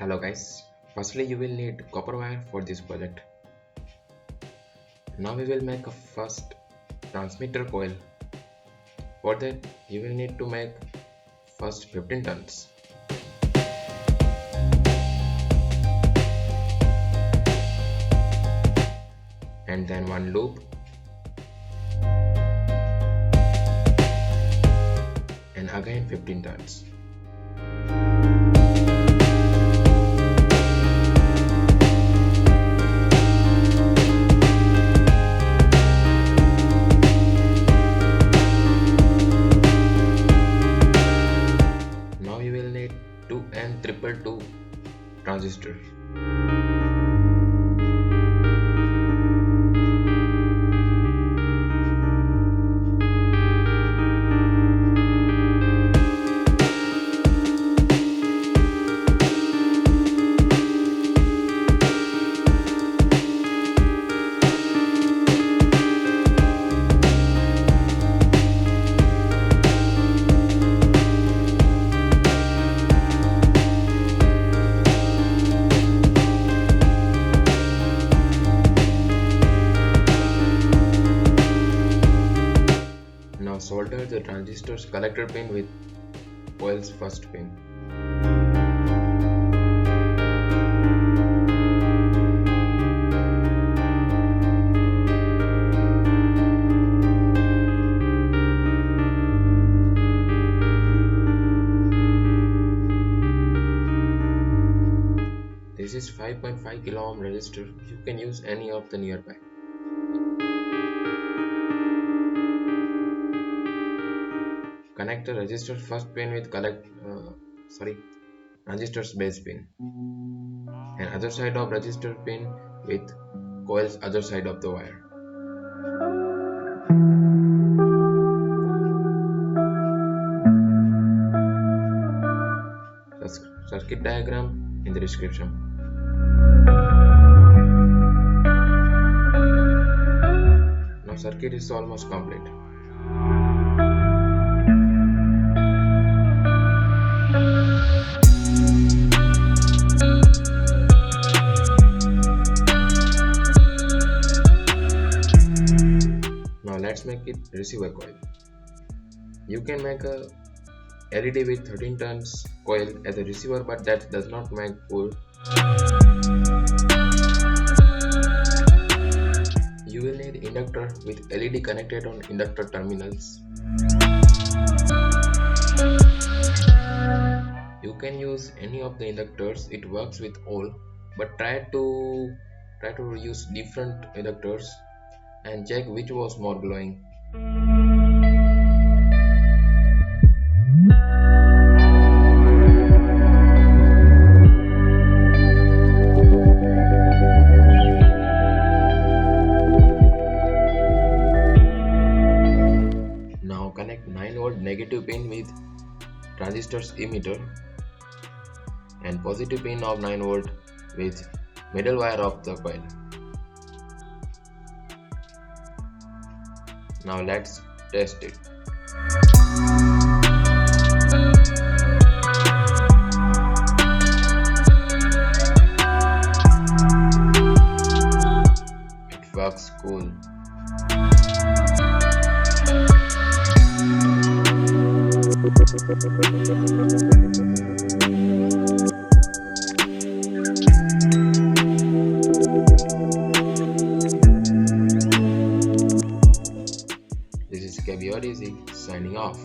Hello guys, firstly you will need copper wire for this project. Now we will make a first transmitter coil. For that you will need to make first 15 turns. And then one loop. And again 15 turns. Now you will need 2N222 transistor. Now solder the transistor's collector pin with coil's first pin. This is 5.5 kilo ohm resistor. You can use any of the nearby. Connect the resistor's first pin with transistor's base pin, and other side of resistor pin with coil's other side of the wire. Circuit diagram in the description. Now circuit is almost complete. Now let's make it receiver coil. You can make a LED with 13 turns coil as a receiver, but that does not make pull. You will need inductor with LED connected on inductor terminals. You can use any of the inductors, it works with all, but try to use different inductors and check which was more glowing. Now connect 9V negative pin with transistor's emitter and positive pin of 9V with middle wire of the coil. Now let's test it. It works cool. This is KBODZ signing off.